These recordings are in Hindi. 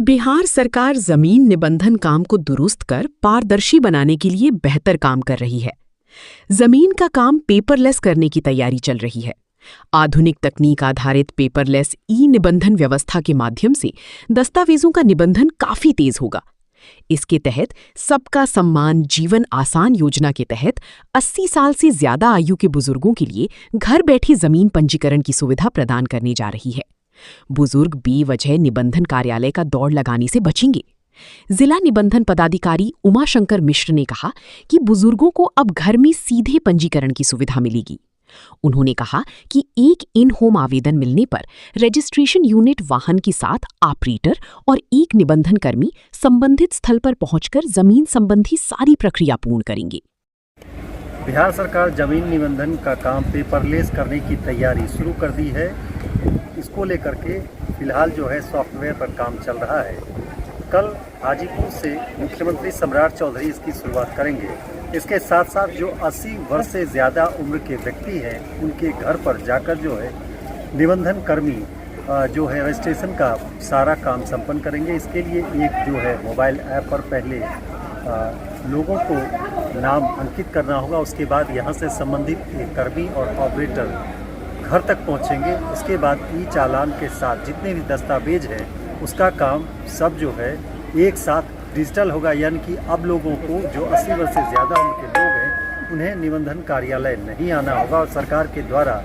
बिहार सरकार जमीन निबंधन काम को दुरुस्त कर पारदर्शी बनाने के लिए बेहतर काम कर रही है। जमीन का काम पेपरलेस करने की तैयारी चल रही है। आधुनिक तकनीक आधारित पेपरलेस ई निबंधन व्यवस्था के माध्यम से दस्तावेजों का निबंधन काफी तेज होगा। इसके तहत सबका सम्मान जीवन आसान योजना के तहत 80 साल से ज्यादा आयु के बुजुर्गों के लिए घर बैठे जमीन पंजीकरण की सुविधा प्रदान करने जा रही है। बुजुर्ग बेवजह निबंधन कार्यालय का दौड़ लगाने से बचेंगे। जिला निबंधन पदाधिकारी उमाशंकर मिश्र ने कहा कि बुजुर्गों को अब घर में सीधे पंजीकरण की सुविधा मिलेगी। उन्होंने कहा कि एक इन होम आवेदन मिलने पर रजिस्ट्रेशन यूनिट वाहन के साथ ऑपरेटर और एक निबंधन कर्मी संबंधित स्थल पर पहुंचकर जमीन संबंधी सारी प्रक्रिया पूर्ण करेंगे। बिहार सरकार जमीन निबंधन का काम पेपरलेस करने की तैयारी शुरू कर दी है। इसको लेकर के फिलहाल जो है सॉफ्टवेयर पर काम चल रहा है। कल हाजीपुर से मुख्यमंत्री सम्राट चौधरी इसकी शुरुआत करेंगे। इसके साथ साथ जो 80 वर्ष से ज़्यादा उम्र के व्यक्ति हैं उनके घर पर जाकर जो है निबंधन कर्मी जो है रजिस्ट्रेशन का सारा काम संपन्न करेंगे। इसके लिए एक जो है मोबाइल ऐप पर पहले लोगों को नाम अंकित करना होगा। उसके बाद यहाँ से संबंधित एक कर्मी और ऑपरेटर घर तक पहुँचेंगे। उसके बाद ई चालान के साथ जितने भी दस्तावेज हैं उसका काम सब जो है एक साथ डिजिटल होगा। यानी कि अब लोगों को जो 80 वर्ष से ज़्यादा उम्र के लोग हैं उन्हें निबंधन कार्यालय नहीं आना होगा। और सरकार के द्वारा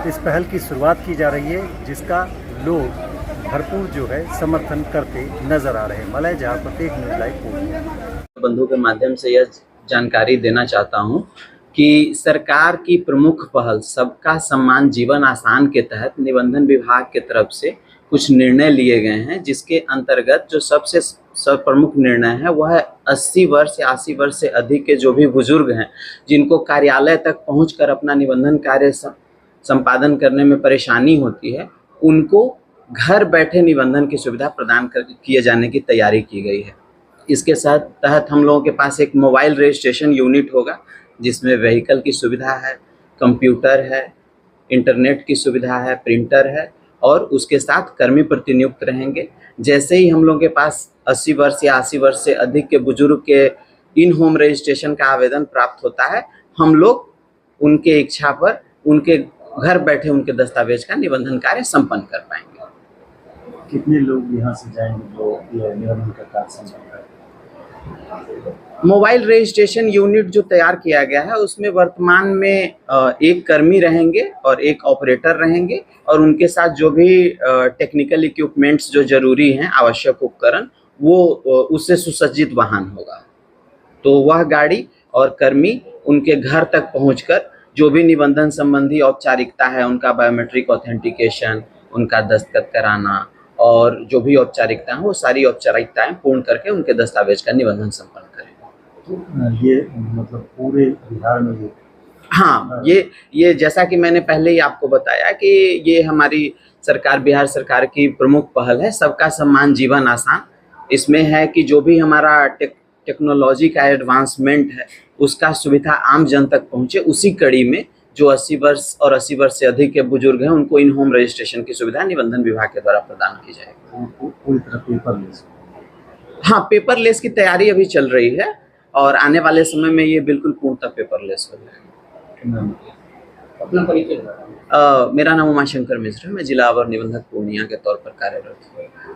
इस पहल की शुरुआत की जा रही है जिसका लोग भरपूर जो है समर्थन करते नजर आ रहे हैं। मलय जहाँ प्रत्येक न्यूज़ लाइव पूर्णिया बंधु के माध्यम से यह जानकारी देना चाहता हूं कि सरकार की प्रमुख पहल सबका सम्मान जीवन आसान के तहत निबंधन विभाग की तरफ से कुछ निर्णय लिए गए हैं, जिसके अंतर्गत जो सबसे प्रमुख निर्णय है वह है 80 वर्ष या 80 वर्ष से अधिक के जो भी बुजुर्ग हैं जिनको कार्यालय तक पहुंचकर अपना निबंधन कार्य संपादन करने में परेशानी होती है, उनको घर बैठे निबंधन की सुविधा प्रदान किए जाने की तैयारी की गई है। इसके तहत हम लोगों के पास एक मोबाइल रजिस्ट्रेशन यूनिट होगा जिसमें व्हीकल की सुविधा है, कंप्यूटर है, इंटरनेट की सुविधा है, प्रिंटर है और उसके साथ कर्मी प्रतिनियुक्त रहेंगे। जैसे ही हम लोगों के पास 80 वर्ष या 80 वर्ष से अधिक के बुजुर्ग के इन होम रजिस्ट्रेशन का आवेदन प्राप्त होता है, हम लोग उनके इच्छा पर उनके घर बैठे उनके दस्तावेज का निबंधन कार्य संपन्न कर पाएंगे। कितने लोग यहाँ से जाएंगे जो निबंधन का कार्य संपन्न करेंगे? मोबाइल रजिस्ट्रेशन यूनिट जो तैयार किया गया है उसमें वर्तमान में एक कर्मी रहेंगे और एक ऑपरेटर रहेंगे और उनके साथ जो भी टेक्निकल इक्विपमेंट्स जो जरूरी हैं, आवश्यक उपकरण, वो उससे सुसज्जित वाहन होगा। तो वह गाड़ी और कर्मी उनके घर तक पहुंचकर जो भी निबंधन संबंधी औपचारिकता है, उनका बायोमेट्रिक ऑथेंटिकेशन, उनका दस्तखत कराना और जो भी औपचारिकता है वो सारी औपचारिकताएं पूर्ण करके उनके दस्तावेज का निबंधन संपन्न करें। ये मतलब पूरे बिहार में हाँ, ये जैसा कि मैंने पहले ही आपको बताया कि ये हमारी सरकार, बिहार सरकार की प्रमुख पहल है सबका सम्मान जीवन आसान। इसमें है कि जो भी हमारा टेक्नोलॉजी का एडवांसमेंट है उसका सुविधा आम जन तक पहुँचे। उसी कड़ी में जो 80 वर्ष और 80 वर्ष से अधिक के बुजुर्ग हैं उनको इन होम रजिस्ट्रेशन की सुविधा निबंधन विभाग के द्वारा प्रदान की जाएगी। पूरी तरह पेपरलेस? हाँ, पेपरलेस की तैयारी अभी चल रही है और आने वाले समय में ये बिल्कुल पूर्णतः पेपरलेस हो जाएगा। मेरा नाम उमाशंकर मिश्र है। मैं जिला अवर निबंधक पूर्णिया के तौर पर कार्यरत हूँ।